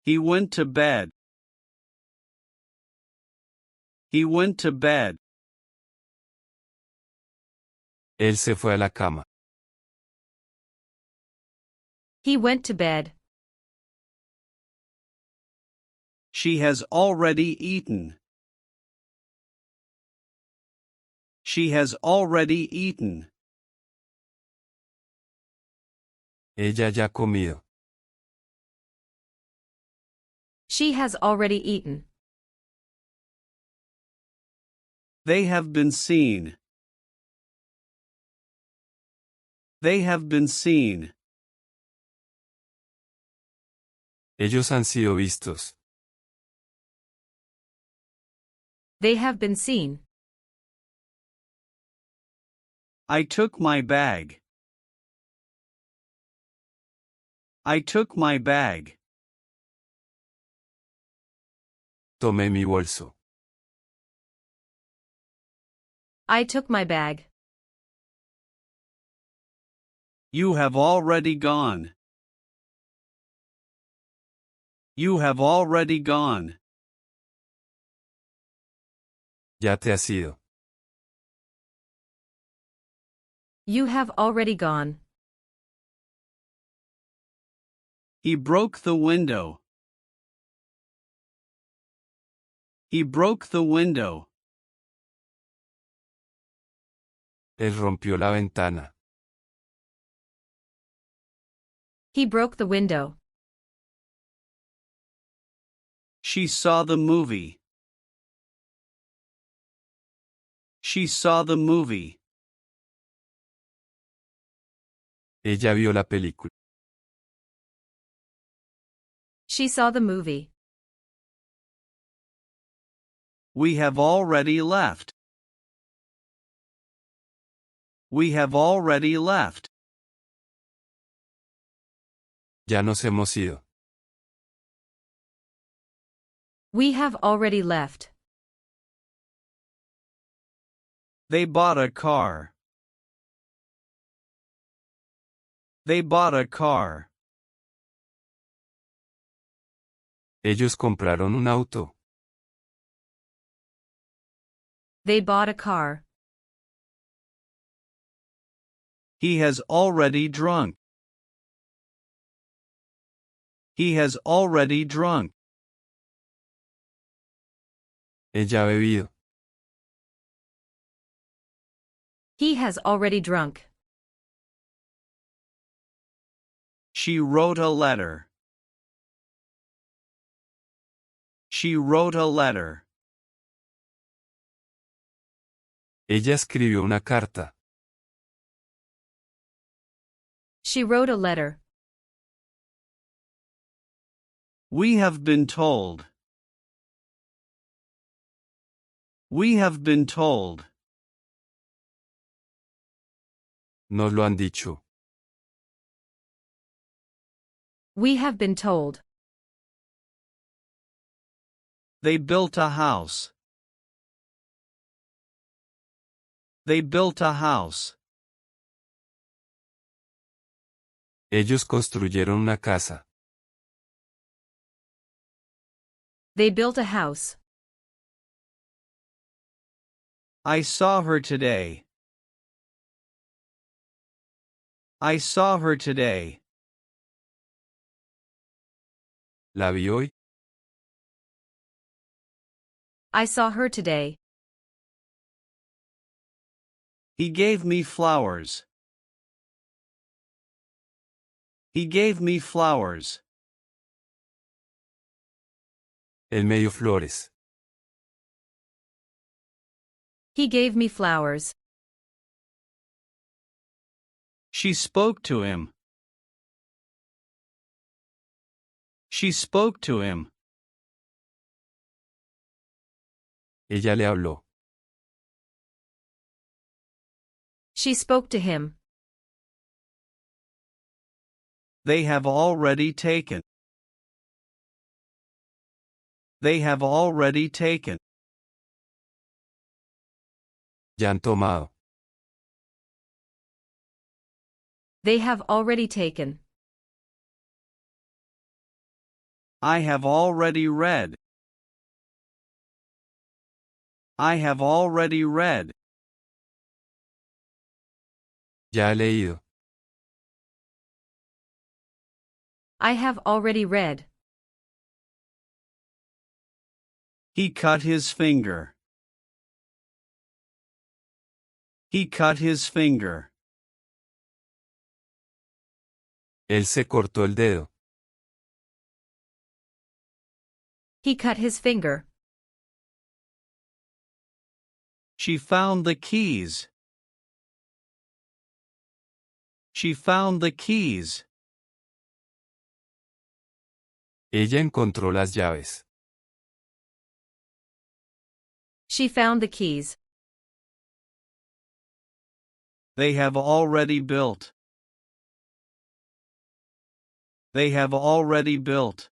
He went to bed. He went to bed. Él se fue a la cama. He went to bed. She has already eaten. She has already eaten. Ella ya ha comido. She has already eaten. They have been seen. They have been seen. Ellos han sido vistos. They have been seen. I took my bag. I took my bag. Tomé mi bolso. I took my bag. You have already gone. You have already gone. Ya te has ido. You have already gone. He broke the window. He broke the window. Él rompió la ventana. He broke the window. She saw the movie. She saw the movie. Ella vio la película. She saw the movie. We have already left. We have already left. Ya nos hemos ido. We have already left. They bought a car. They bought a car. Ellos compraron un auto. They bought a car. He has already drunk. He has already drunk. Ella ha bebido. He has already drunk. She wrote a letter. She wrote a letter. Ella escribió una carta. She wrote a letter. We have been told. We have been told. Nos lo han dicho. We have been told. They built a house. They built a house. Ellos construyeron una casa. They built a house. I saw her today. I saw her today. La vi hoy. I saw her today. He gave me flowers. He gave me flowers. Él me dio flores. He gave me flowers. She spoke to him. She spoke to him. Ella le habló. She spoke to him. They have already taken. They have already taken. Ya han tomado. They have already taken. I have already read. I have already read. Ya he leído. I have already read. He cut his finger. He cut his finger. Él se cortó el dedo. He cut his finger. She found the keys. She found the keys. Ella encontró las llaves. She found the keys. They have already built. They have already built.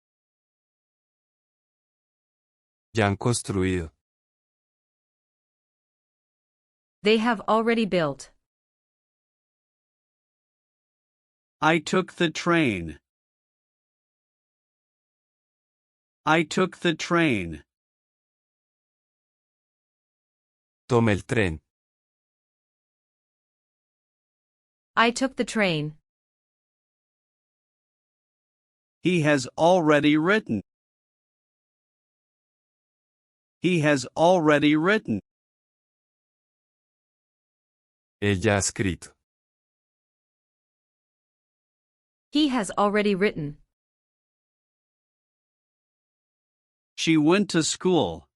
Ya han construido. They have already built. I took the train. I took the train. Tome el tren. I took the train. He has already written. He has already written. Él ya ha escrito. He has already written. She went to school.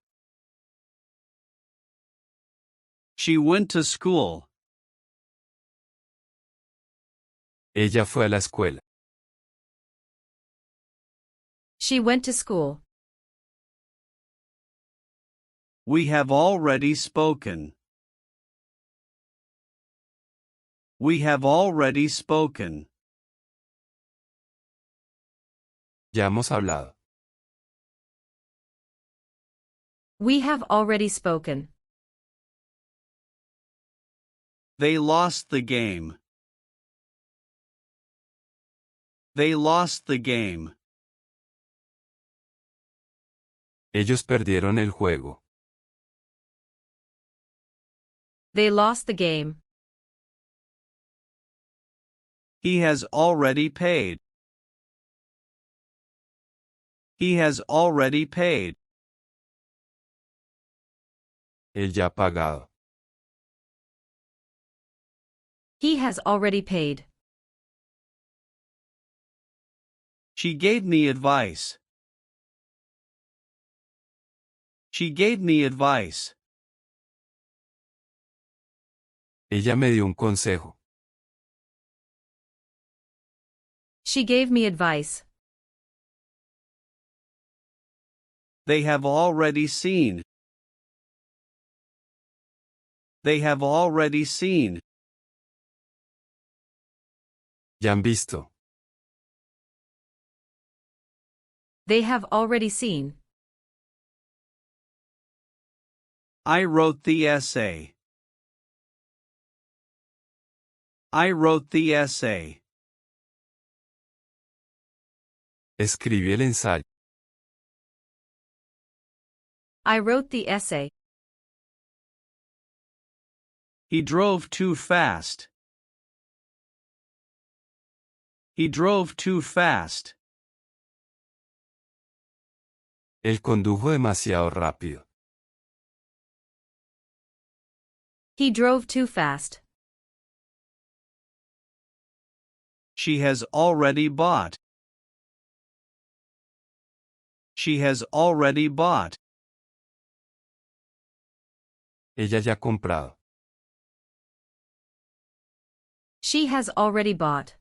She went to school. Ella fue a la escuela. She went to school. We have already spoken. We have already spoken. Ya hemos hablado. We have already spoken. They lost the game. They lost the game. Ellos perdieron el juego. They lost the game. He has already paid. He has already paid. Él ya ha pagado. He has already paid. She gave me advice. She gave me advice. Ella me dio un consejo. She gave me advice. They have already seen. They have already seen. Ya han visto. They have already seen. I wrote the essay. I wrote the essay. Escribí el ensayo. I wrote the essay. He drove too fast. He drove too fast. Él condujo demasiado rápido. He drove too fast. She has already bought. She has already bought. Ella ya ha comprado. She has already bought.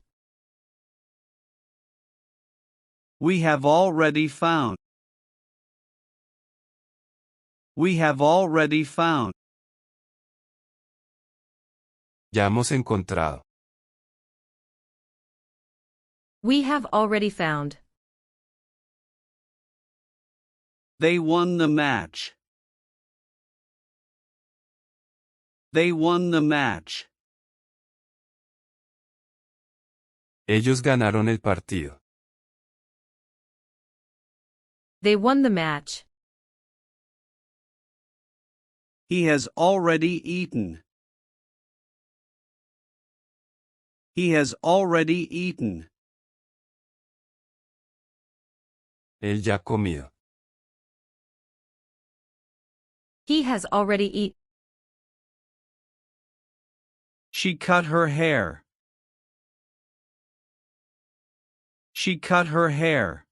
We have already found. We have already found. Ya hemos encontrado. We have already found. They won the match. They won the match. Ellos ganaron el partido. They won the match. He has already eaten. He has already eaten. Él ya comió. He has already eaten. She cut her hair. She cut her hair.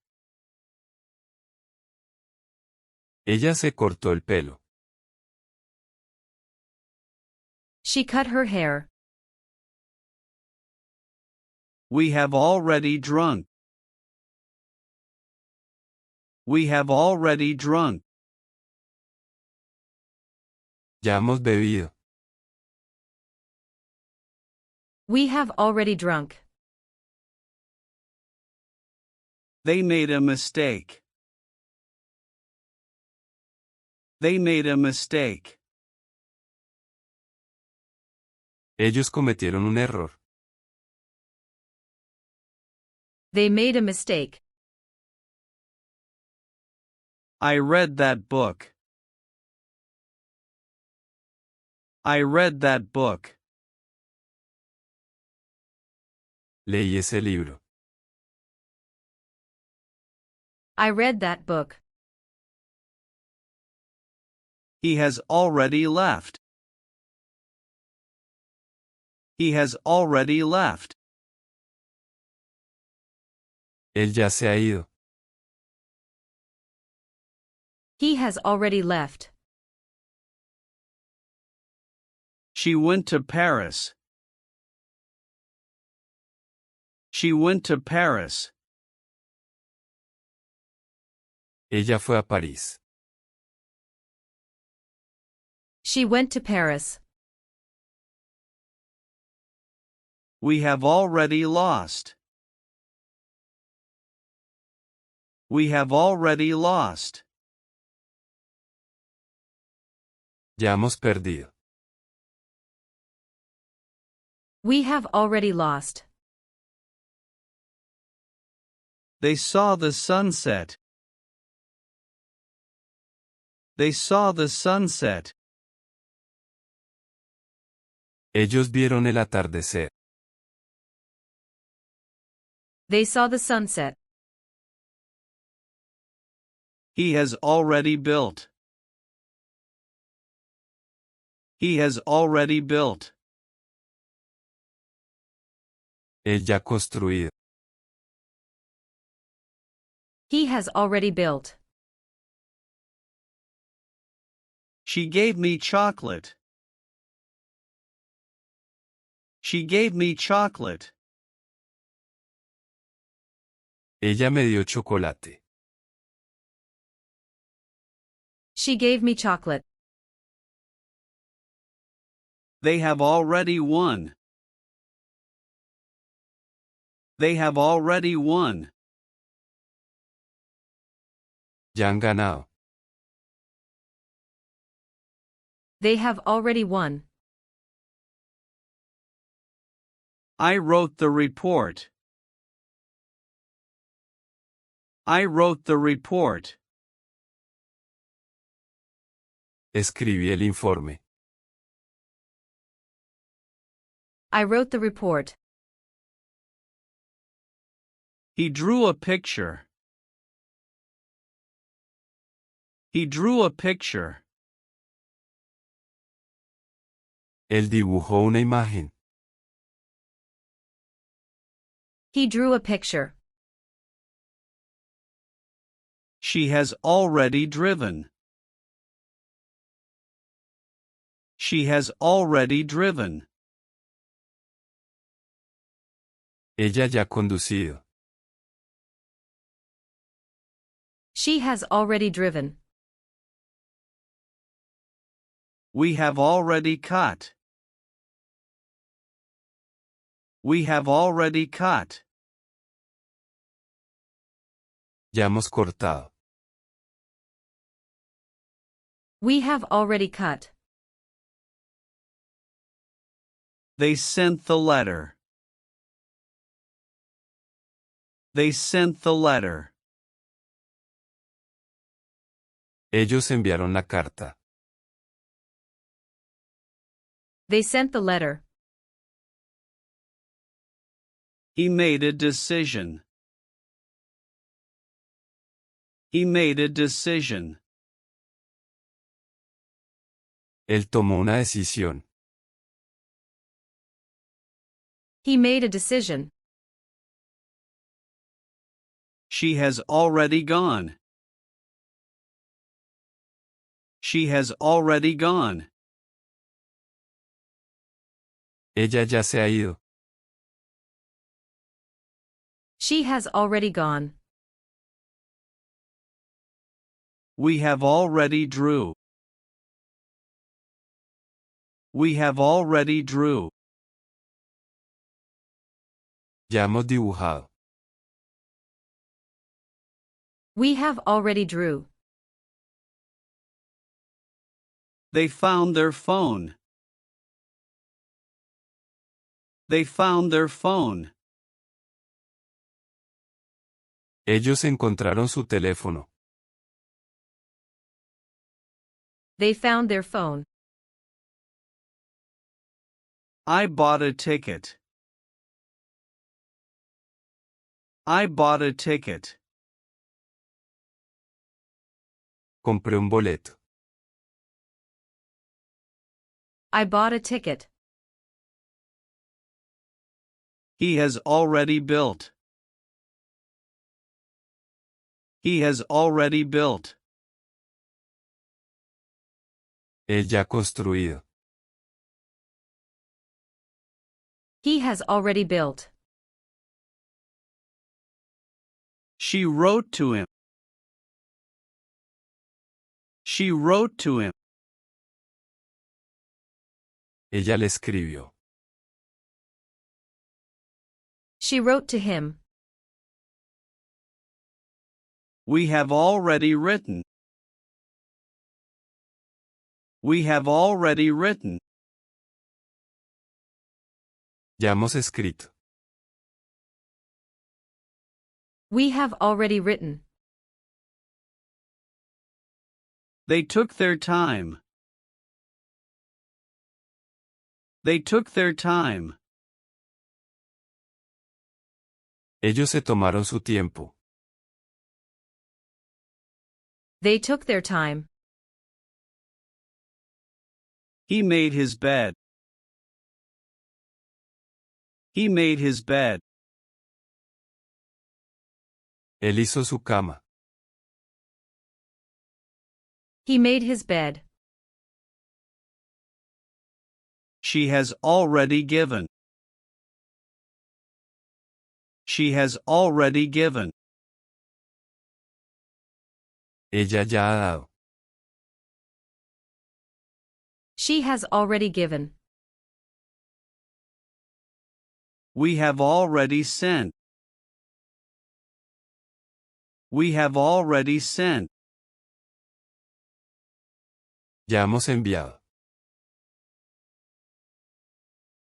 Ella se cortó el pelo. She cut her hair. We have already drunk. We have already drunk. Ya hemos bebido. We have already drunk. They made a mistake. They made a mistake. Ellos cometieron un error. They made a mistake. I read that book. I read that book. Leí ese libro. I read that book. He has already left. He has already left. Él ya se ha ido. He has already left. She went to Paris. She went to Paris. Ella fue a París. She went to Paris. We have already lost. We have already lost. Ya hemos perdido. We have already lost. They saw the sunset. They saw the sunset. Ellos vieron el atardecer. They saw the sunset. He has already built. He has already built. Él ya ha construido. He has already built. She gave me chocolate. She gave me chocolate. Ella me dio chocolate. She gave me chocolate. They have already won. They have already won. Ya han ganado. They have already won. I wrote the report. I wrote the report. Escribí el informe. I wrote the report. He drew a picture. He drew a picture. Él dibujó una imagen. He drew a picture. She has already driven. She has already driven. Ella ya ha conducido. She has already driven. We have already cut. We have already cut. Ya hemos cortado. We have already cut. They sent the letter. They sent the letter. Ellos enviaron la carta. They sent the letter. He made a decision. He made a decision. Él tomó una decisión. He made a decision. She has already gone. She has already gone. Ella ya se ha ido. She has already gone. We have already drew. We have already drew. Ya hemos dibujado. We have already drew. They found their phone. They found their phone. Ellos encontraron su teléfono. They found their phone. I bought a ticket. I bought a ticket. Compré un boleto. I bought a ticket. He has already built. He has already built. Él ya ha construido. He has already built. She wrote to him. She wrote to him. Ella le escribió. She wrote to him. We have already written. We have already written. Ya hemos escrito. We have already written. They took their time. They took their time. Ellos se tomaron su tiempo. They took their time. He made his bed. He made his bed. Él hizo su cama. He made his bed. She has already given. She has already given. Ella ya ha dado. She has already given. We have already sent. We have already sent. Ya hemos enviado.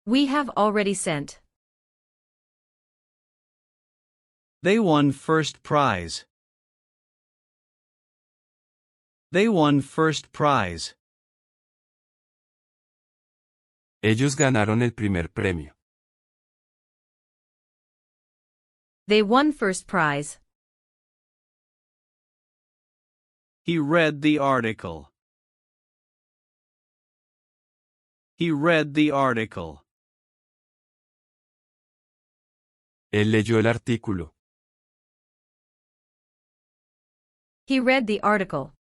We have already sent. They won first prize. They won first prize. Ellos ganaron el primer premio. They won first prize. He read the article. He read the article. Él leyó el artículo. He read the article.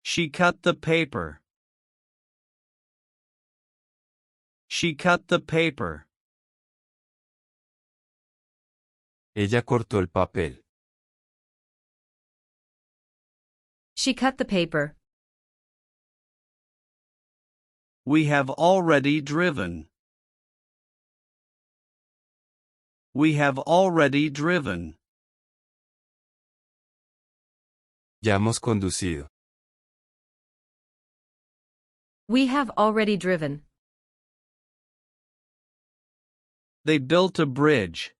She cut the paper. She cut the paper. Ella cortó el papel. She cut the paper. We have already driven. We have already driven. Ya hemos conducido. We have already driven. They built a bridge.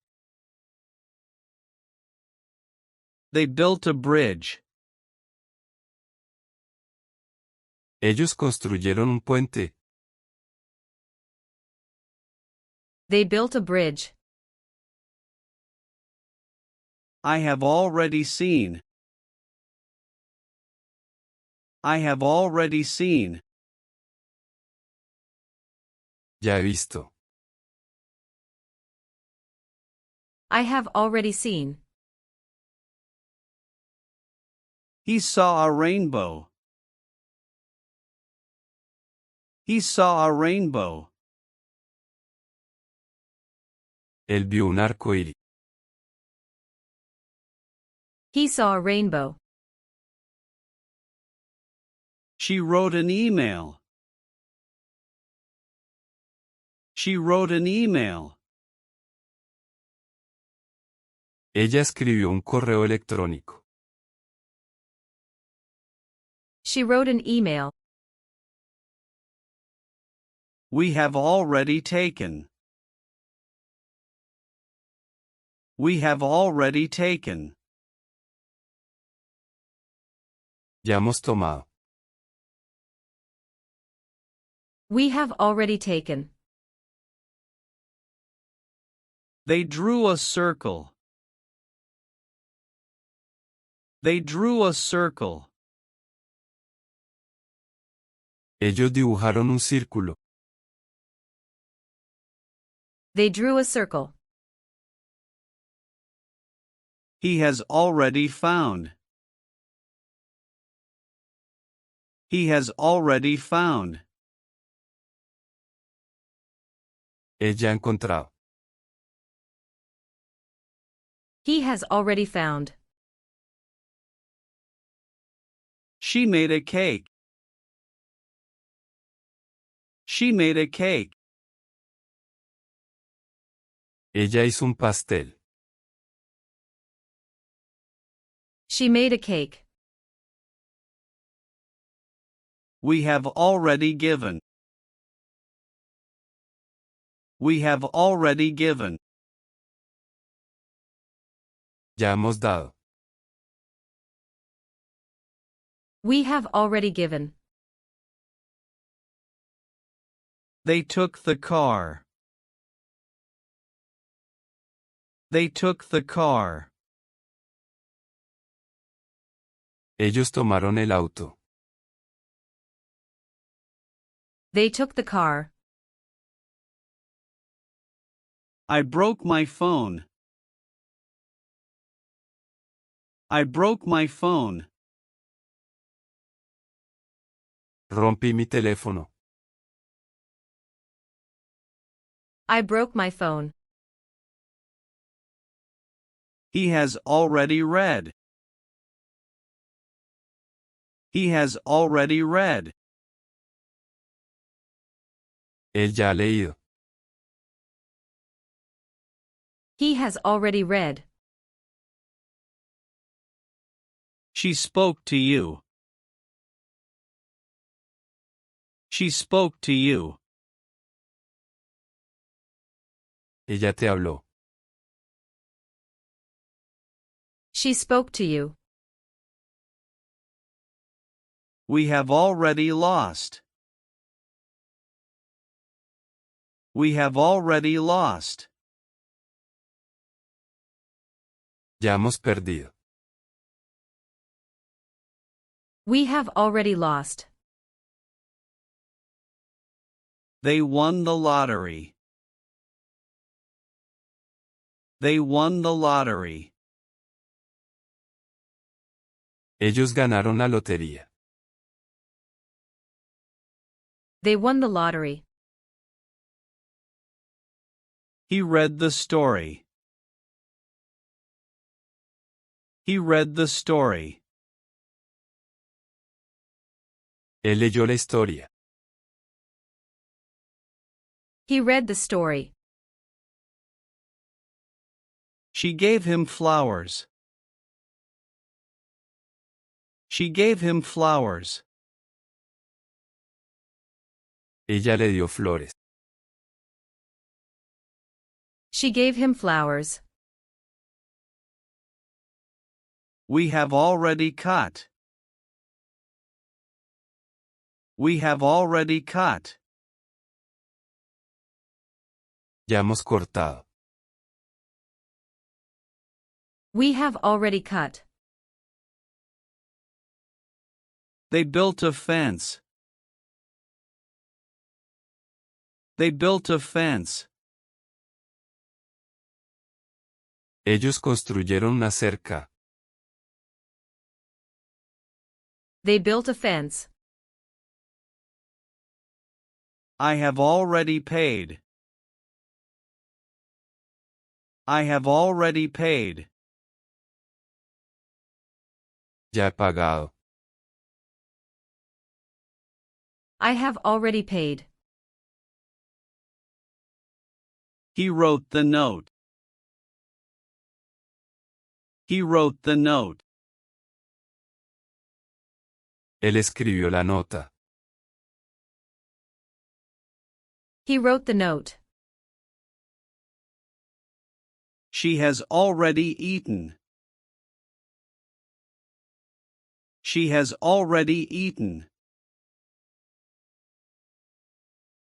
They built a bridge. Ellos construyeron un puente. They built a bridge. I have already seen. I have already seen. Ya he visto. I have already seen. He saw a rainbow. He saw a rainbow. Él vio un arco iris. He saw a rainbow. She wrote an email. She wrote an email. Ella escribió un correo electrónico. She wrote an email. We have already taken. We have already taken. Ya hemos tomado. We have already taken. They drew a circle. They drew a circle. Ellos dibujaron un círculo. They drew a circle. He has already found. He has already found. Ella ha encontrado. He has already found. She made a cake. She made a cake. Ella hizo un pastel. She made a cake. We have already given. We have already given. Ya hemos dado. We have already given. They took the car. They took the car. Ellos tomaron el auto. They took the car. I broke my phone. I broke my phone. Rompí mi teléfono. I broke my phone. He has already read. He has already read. Él ya ha leído. He has already read. She spoke to you. She spoke to you. Ella te habló. She spoke to you. We have already lost. We have already lost. Ya hemos perdido. We have already lost. They won the lottery. They won the lottery. Ellos ganaron la lotería. They won the lottery. He read the story. He read the story. Él leyó la historia. He read the story. She gave him flowers. She gave him flowers. Ella le dio flores. She gave him flowers. We have already cut. We have already cut. Ya hemos cortado. We have already cut. They built a fence. They built a fence. Ellos construyeron una cerca. They built a fence. I have already paid. I have already paid. Ya he pagado. I have already paid. He wrote the note. He wrote the note. Él escribió la nota. He wrote the note. She has already eaten. She has already eaten.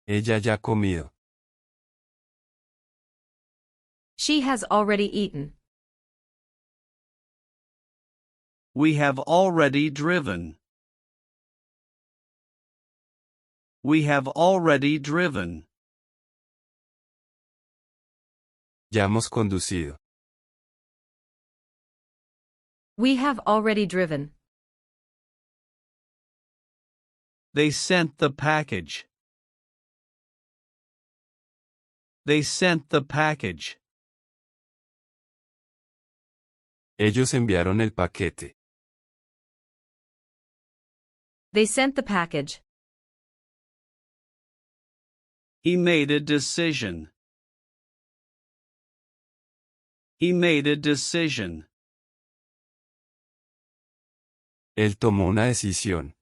Ella ya ha comido. She has already eaten. We have already driven. We have already driven. Ya hemos conducido. We have already driven. They sent the package. They sent the package. Ellos enviaron el paquete. They sent the package. He made a decision. He made a decision. Él tomó una decisión.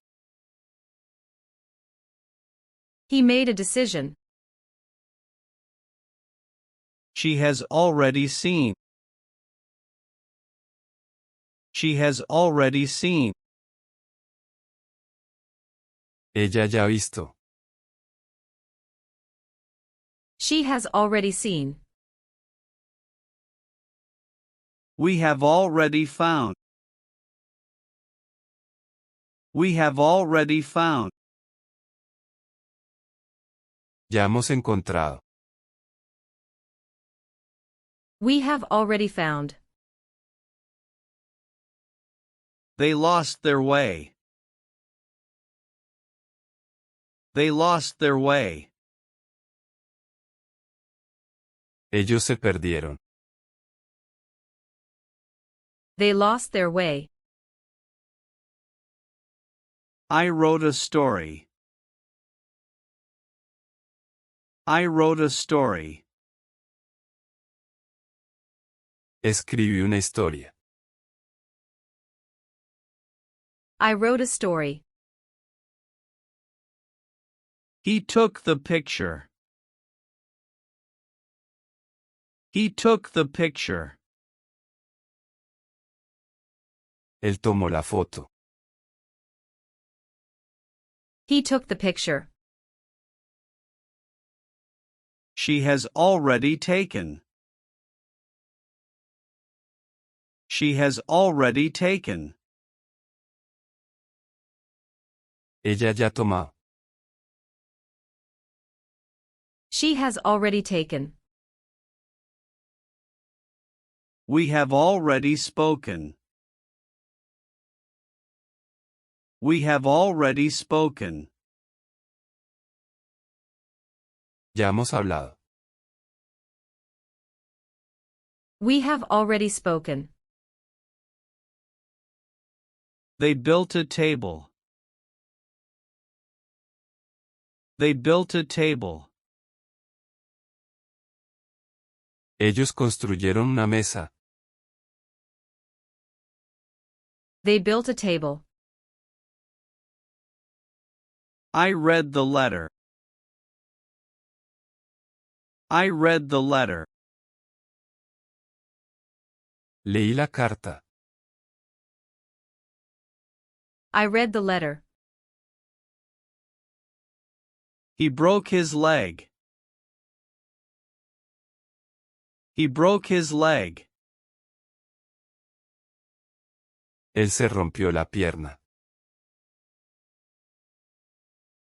He made a decision. She has already seen. She has already seen. Ella ya ha visto. She has already seen. We have already found. We have already found. Ya hemos encontrado. We have already found. They lost their way. They lost their way. Ellos se perdieron. They lost their way. I wrote a story. I wrote a story. Escribí una historia. I wrote a story. He took the picture. He took the picture. Él tomó la foto. He took the picture. She has already taken. She has already taken. Ella ya ha tomado. She has already taken. We have already spoken. We have already spoken. Ya hemos hablado. We have already spoken. They built a table. They built a table. Ellos construyeron una mesa. They built a table. I read the letter. I read the letter. Leí la carta. I read the letter. He broke his leg. He broke his leg. Él se rompió la pierna.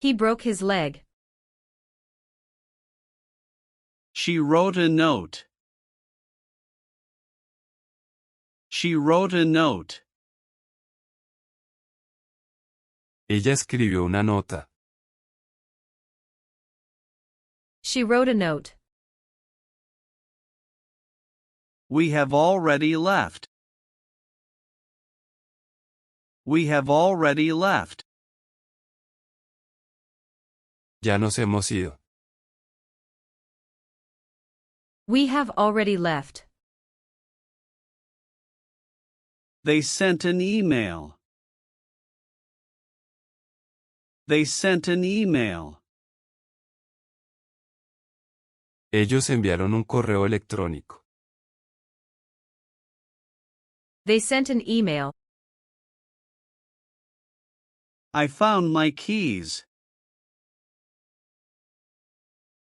He broke his leg. She wrote a note. She wrote a note. Ella escribió una nota. She wrote a note. We have already left. We have already left. Ya nos hemos ido. We have already left. They sent an email. They sent an email. Ellos enviaron un correo electrónico. They sent an email. I found my keys.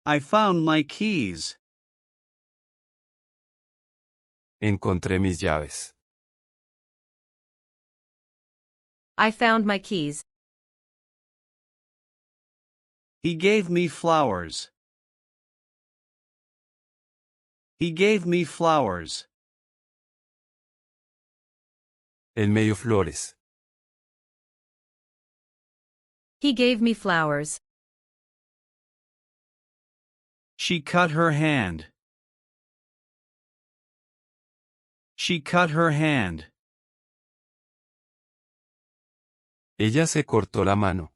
I found my keys. Encontré mis llaves. I found my keys. He gave me flowers. He gave me flowers. Él me dio flores. He gave me flowers. She cut her hand. She cut her hand. Ella se cortó la mano.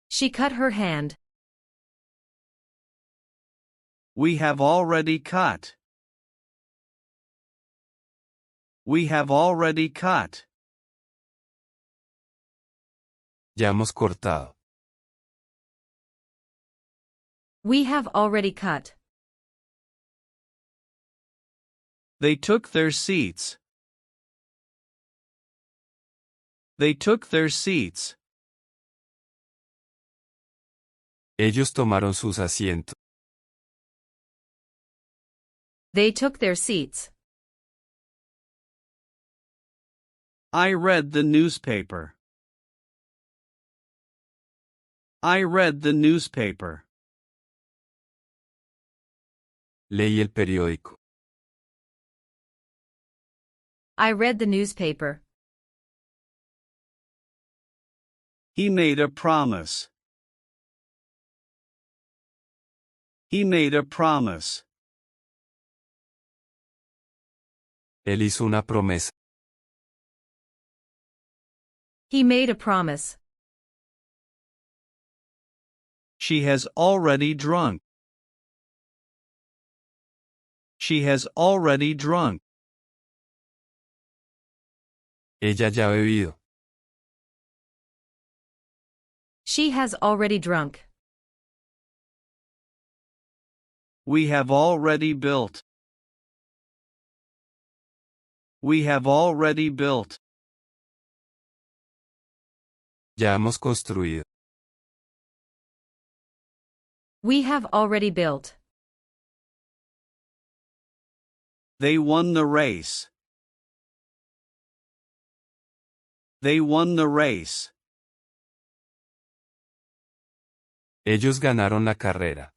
She cut her hand. We have already cut. We have already cut. Ya hemos cortado. We have already cut. They took their seats. They took their seats. Ellos tomaron sus asientos. They took their seats. I read the newspaper. I read the newspaper. Leí el periódico. I read the newspaper. He made a promise. He made a promise. Él hizo una promesa. He made a promise. She has already drunk. She has already drunk. Ella ya ha bebido. She has already drunk. We have already built. We have already built. Ya hemos construido. We have already built. They won the race. They won the race. Ellos ganaron la carrera.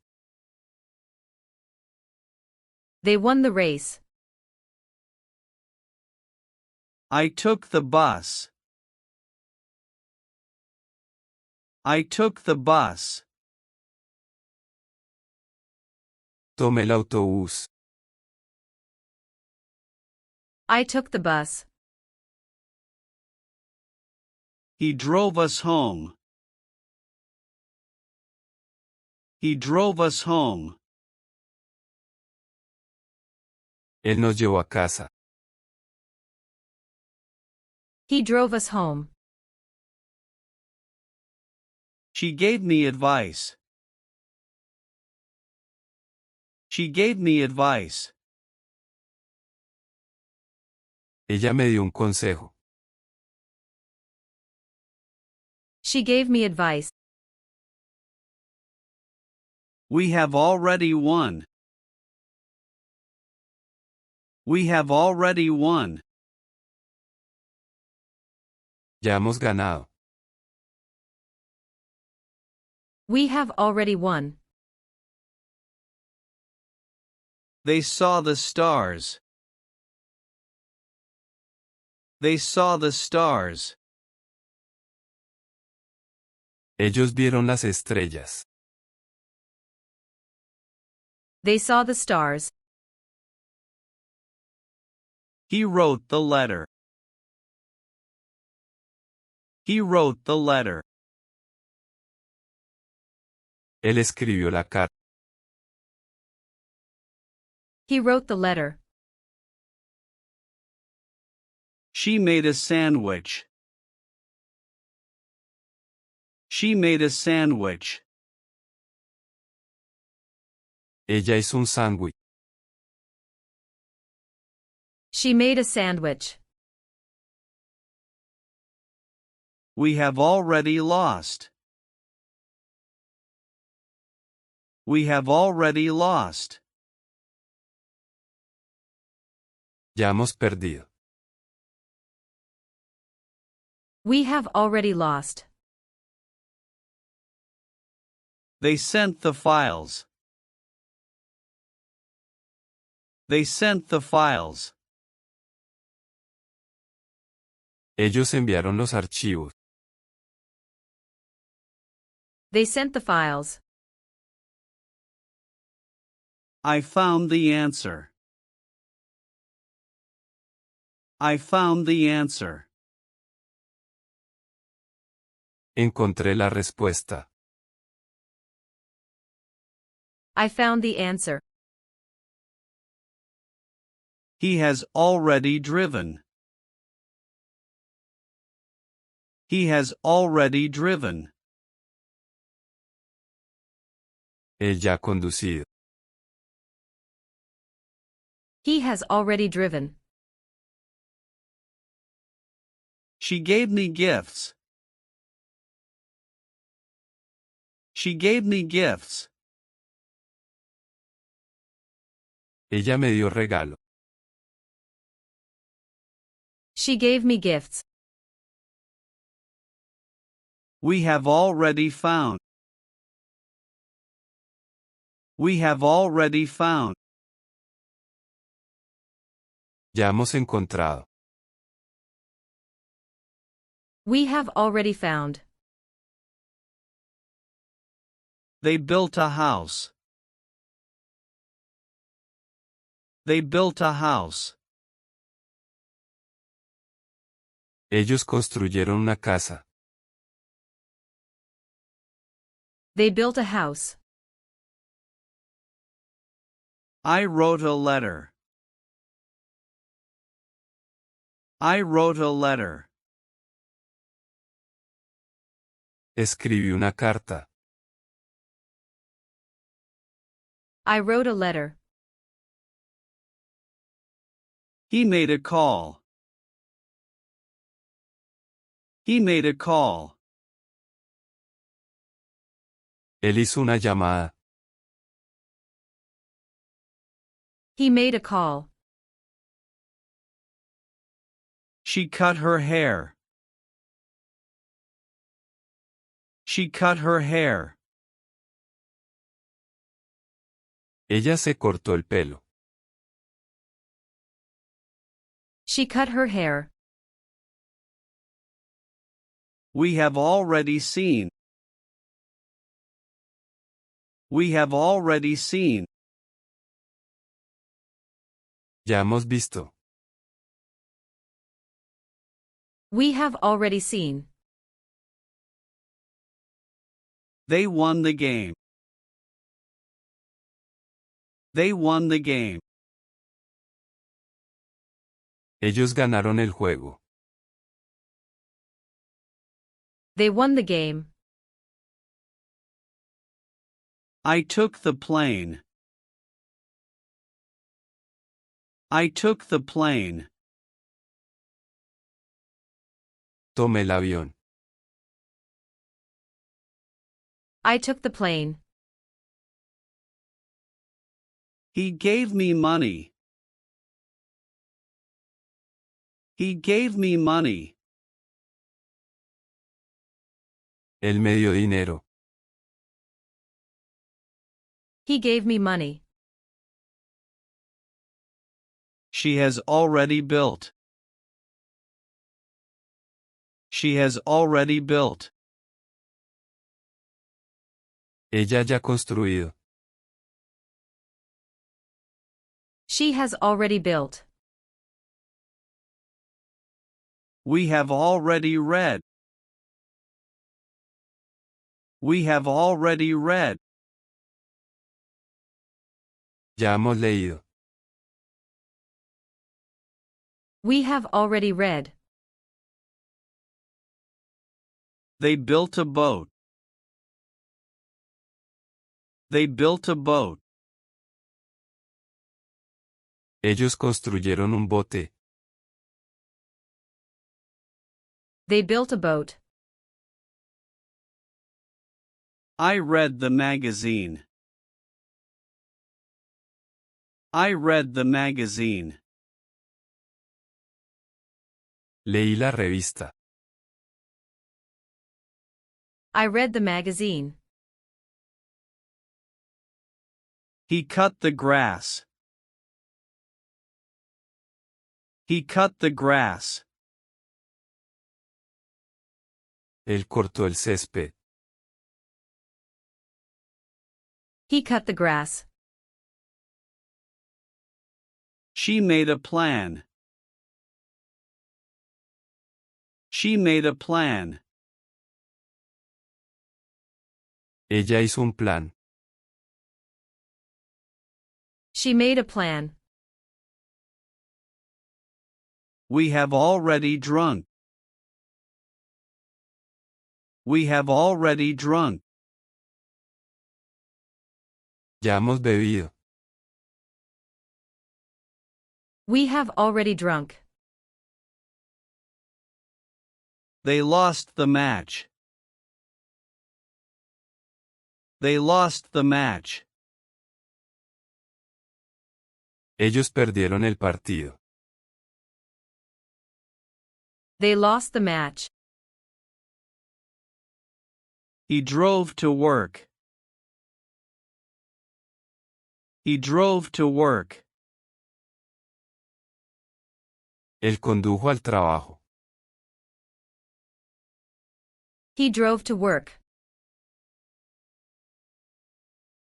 They won the race. I took the bus. I took the bus. Tomé el autobús. I took the bus. He drove us home. He drove us home. Él nos llevó a casa. He drove us home. She gave me advice. She gave me advice. Ella me dio un consejo. She gave me advice. We have already won. We have already won. Ya hemos ganado. We have already won. They saw the stars. They saw the stars. Ellos vieron las estrellas. They saw the stars. He wrote the letter. He wrote the letter. Él escribió la carta. He wrote the letter. She made a sandwich. She made a sandwich. Ella hizo un sándwich. She made a sandwich. We have already lost. We have already lost. Ya hemos perdido. We have already lost. They sent the files. They sent the files. Ellos enviaron los archivos. They sent the files. I found the answer. I found the answer. Encontré la respuesta. I found the answer. He has already driven. He has already driven. Él ya ha conducido. He has already driven. She gave me gifts. She gave me gifts. Ella me dio regalo. She gave me gifts. We have already found. We have already found. Ya hemos encontrado. We have already found. They built a house. They built a house. Ellos construyeron una casa. They built a house. I wrote a letter. I wrote a letter. Escribí una carta. I wrote a letter. He made a call. He made a call. Él hizo una llamada. He made a call. She cut her hair. She cut her hair. Ella se cortó el pelo. She cut her hair. We have already seen. We have already seen. Ya hemos visto. We have already seen. They won the game. They won the game. Ellos ganaron el juego. They won the game. I took the plane. I took the plane. Tomé el avión. I took the plane. He gave me money. He gave me money. Él me dio dinero. He gave me money. She has already built. She has already built. Ella ya ha construido. She has already built. We have already read. We have already read. Ya hemos leído. We have already read. They built a boat. They built a boat. Ellos construyeron un bote. They built a boat. I read the magazine. I read the magazine. Leí la revista. I read the magazine. He cut the grass. He cut the grass. Él cortó el césped. He cut the grass. She made a plan. She made a plan. Ella hizo un plan. She made a plan. We have already drunk. We have already drunk. Ya hemos bebido. We have already drunk. They lost the match. They lost the match. Ellos perdieron el partido. They lost the match. He drove to work. He drove to work. Él condujo al trabajo. He drove to work.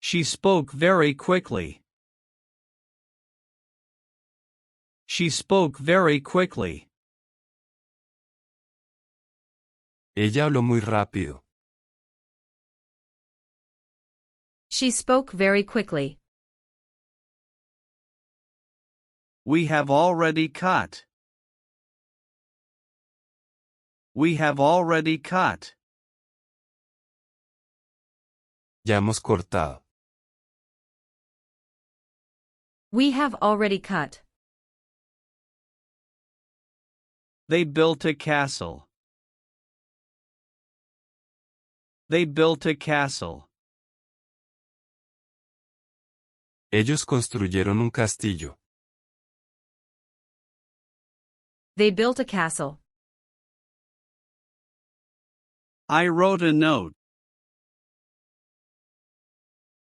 She spoke very quickly. She spoke very quickly. Ella habló muy rápido. She spoke very quickly. We have already cut. We have already cut. Ya hemos cortado. We have already cut. They built a castle. They built a castle. Ellos construyeron un castillo. They built a castle. I wrote a note.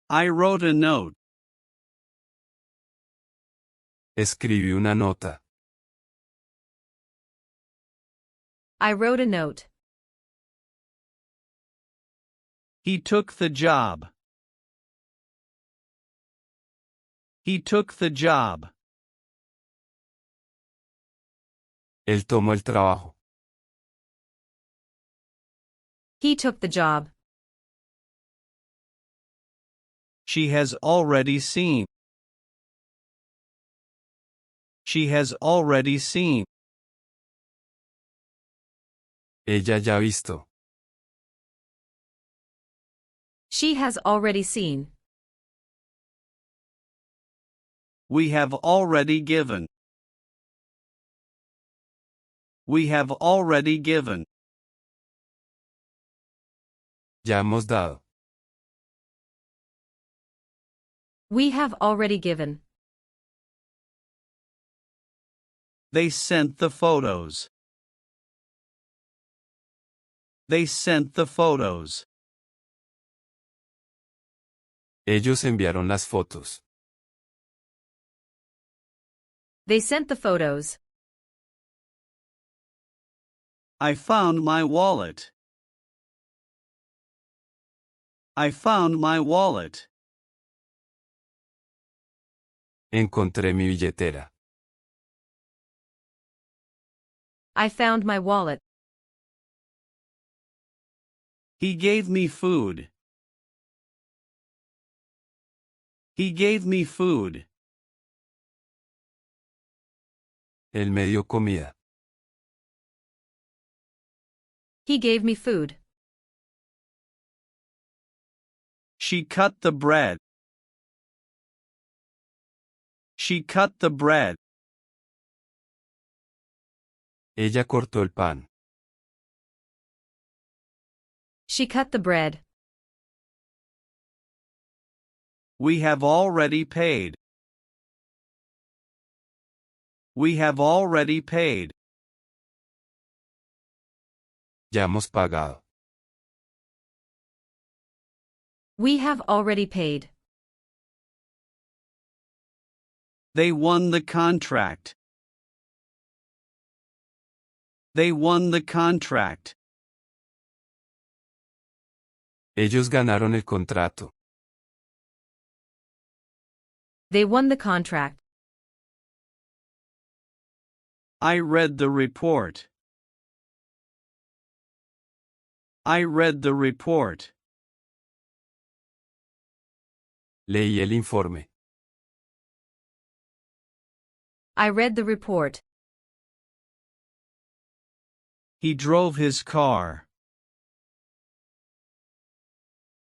I wrote a note. Escribí una nota. I wrote a note. He took the job. He took the job. Él tomó el trabajo. He took the job. She has already seen. She has already seen. Ella ya ha visto. She has already seen. We have already given. We have already given. Ya hemos dado. We have already given. They sent the photos. They sent the photos. Ellos enviaron las fotos. They sent the photos. I found my wallet. I found my wallet. Encontré mi billetera. I found my wallet. He gave me food. He gave me food. Él me dio comida. He gave me food. She cut the bread. She cut the bread. Ella cortó el pan. She cut the bread. We have already paid. We have already paid. Ya hemos pagado. We have already paid. They won the contract. They won the contract. Ellos ganaron el contrato. They won the contract. I read the report. I read the report. Leí el informe. I read the report. He drove his car.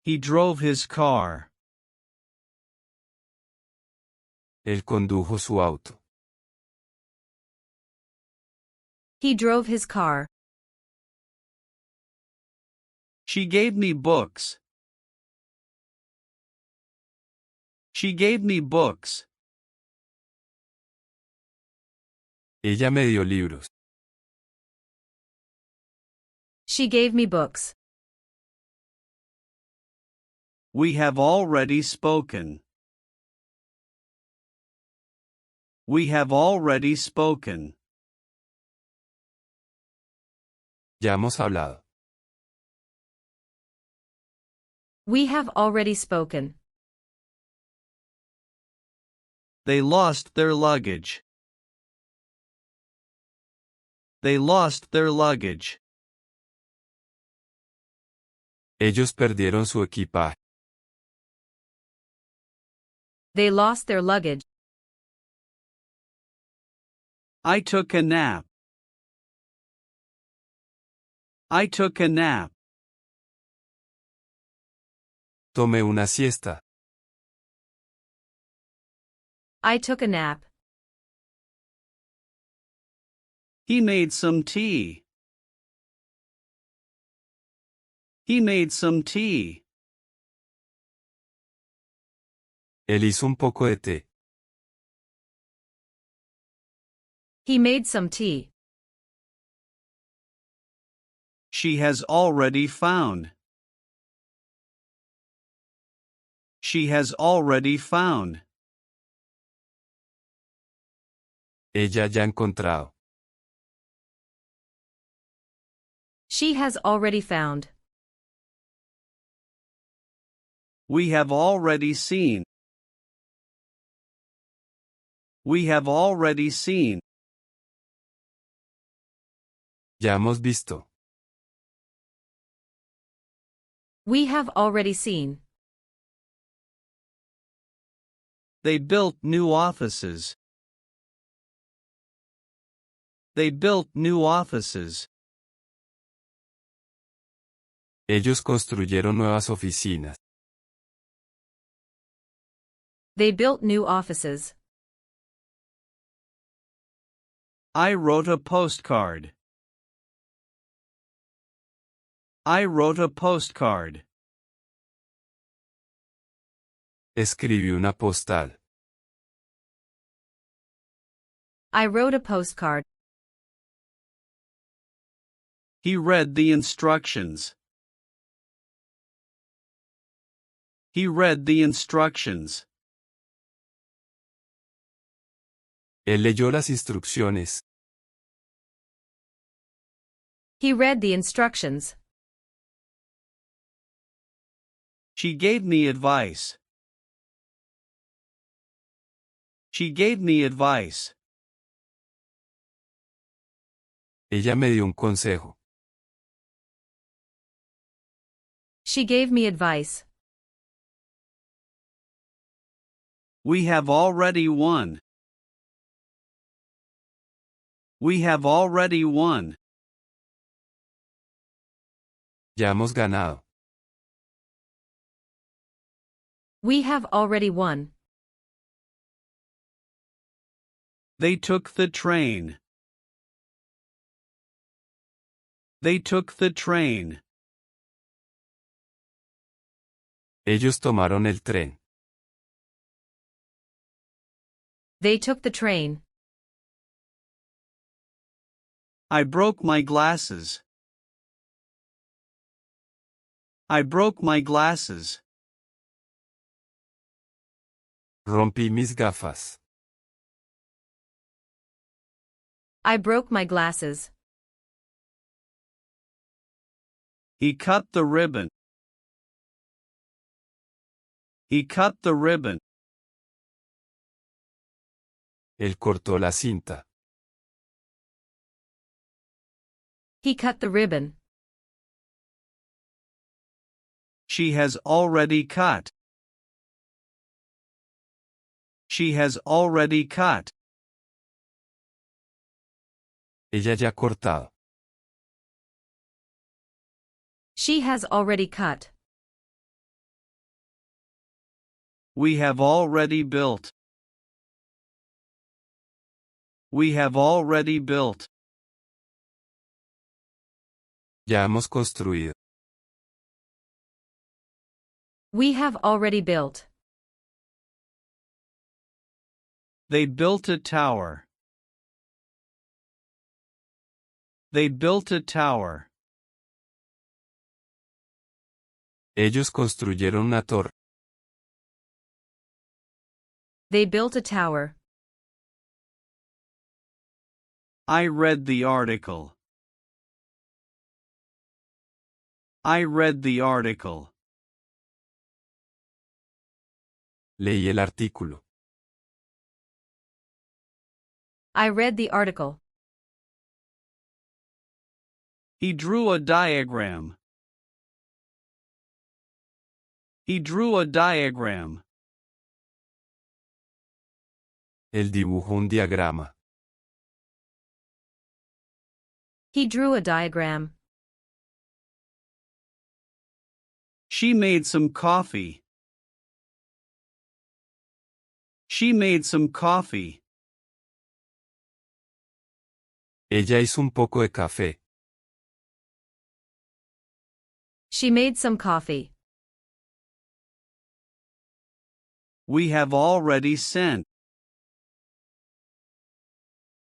He drove his car. Él condujo su auto. He drove his car. She gave me books. She gave me books. Ella me dio libros. She gave me books. We have already spoken. We have already spoken. Ya hemos hablado. We have already spoken. They lost their luggage. They lost their luggage. Ellos perdieron su equipaje. They lost their luggage. I took a nap. I took a nap. Tomé una siesta. I took a nap. He made some tea. He made some tea. Él hizo un poco de té. He made some tea. She has already found. She has already found. Ella ya ha encontrado. She has already found. We have already seen. We have already seen. Ya hemos visto. We have already seen. They built new offices. They built new offices. Ellos construyeron nuevas oficinas. They built new offices. I wrote a postcard. I wrote a postcard. Escribí una postal. I wrote a postcard. He read the instructions. He read the instructions. Él leyó las instrucciones. He read the instructions. She gave me advice. She gave me advice. Ella me dio un consejo. She gave me advice. We have already won. We have already won. Ya hemos ganado. We have already won. They took the train. They took the train. Ellos tomaron el tren. They took the train. I broke my glasses. I broke my glasses. Rompí mis gafas. I broke my glasses. He cut the ribbon. He cut the ribbon. Él cortó la cinta. He cut the ribbon. She has already cut. She has already cut. Ella ya ha cortado. She has already cut. We have already built. We have already built. Ya hemos construido. We have already built. They built a tower. They built a tower. Ellos construyeron una torre. They built a tower. I read the article. I read the article. Leí el artículo. I read the article. He drew a diagram. He drew a diagram. Él dibujó un diagrama. He drew a diagram. She made some coffee. She made some coffee. Ella hizo un poco de café. She made some coffee. We have already sent.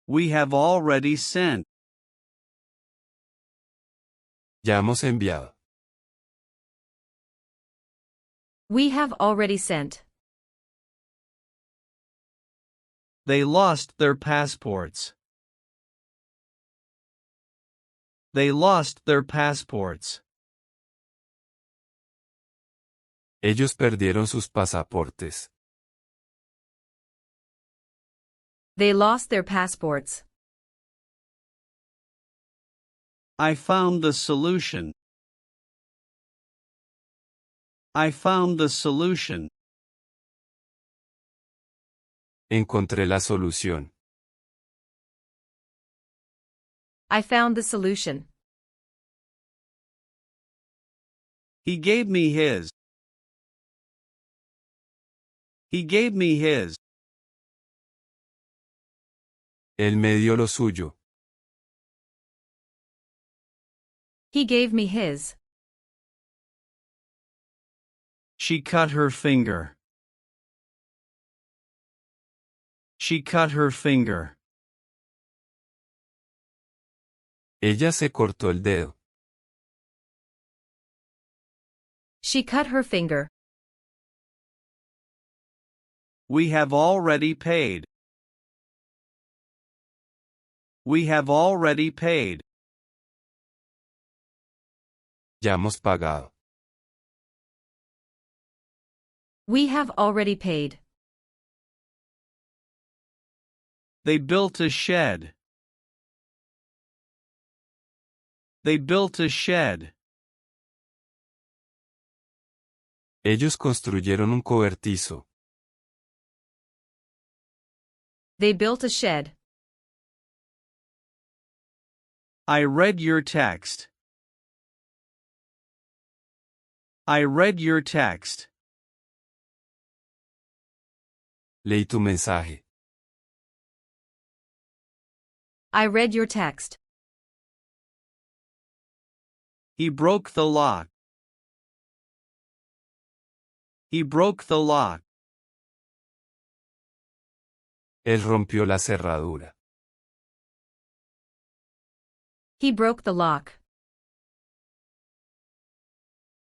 We have already sent. Ya hemos enviado. We have already sent. They lost their passports. They lost their passports. Ellos perdieron sus pasaportes. They lost their passports. I found the solution. I found the solution. Encontré la solución. I found the solution. He gave me his. He gave me his. Él me dio lo suyo. He gave me his. She cut her finger. She cut her finger. Ella se cortó el dedo. She cut her finger. We have already paid. We have already paid. Ya hemos pagado. We have already paid. They built a shed. They built a shed. Ellos construyeron un cobertizo. They built a shed. I read your text. I read your text. Leí tu mensaje. I read your text. He broke the lock. He broke the lock. Él rompió la cerradura. He broke the lock.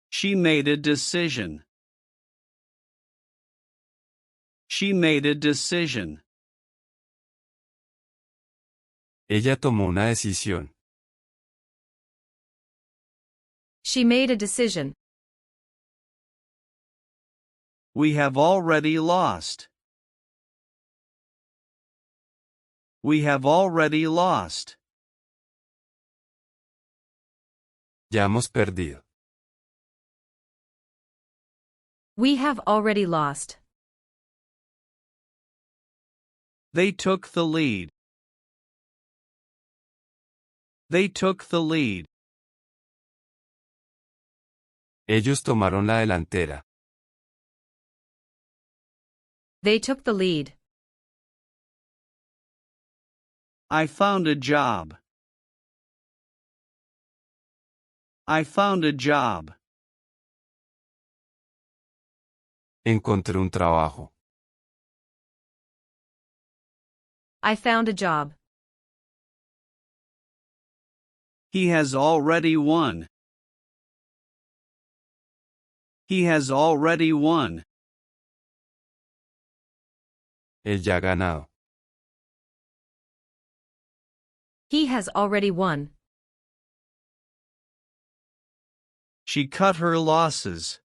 She made a decision. She made a decision. Ella tomó una decisión. She made a decision. We have already lost. We have already lost. Ya hemos perdido. We have already lost. They took the lead. They took the lead. Ellos tomaron la delantera. They took the lead. I found a job. I found a job. Encontré un trabajo. I found a job. He has already won. He has already won. Él ya ha ganado. He has already won. She cut her losses.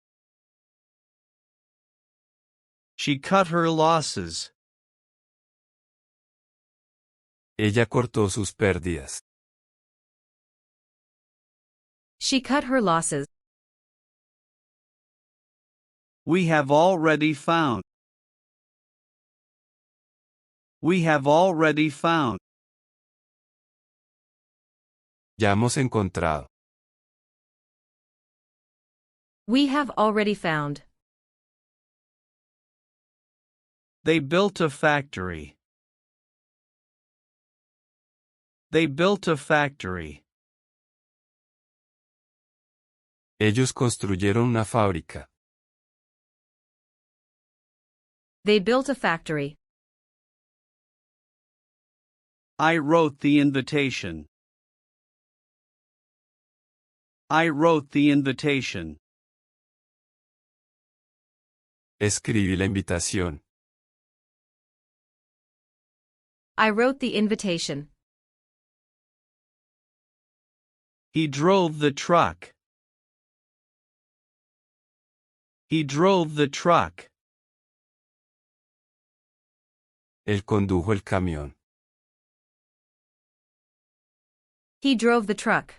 She cut her losses. Ella cortó sus pérdidas. She cut her losses. We have already found. We have already found. Ya hemos encontrado. We have already found. They built a factory. They built a factory. Ellos construyeron una fábrica. They built a factory. I wrote the invitation. I wrote the invitation. Escribí la invitación. I wrote the invitation. He drove the truck. He drove the truck. Él condujo el camión. He drove the truck.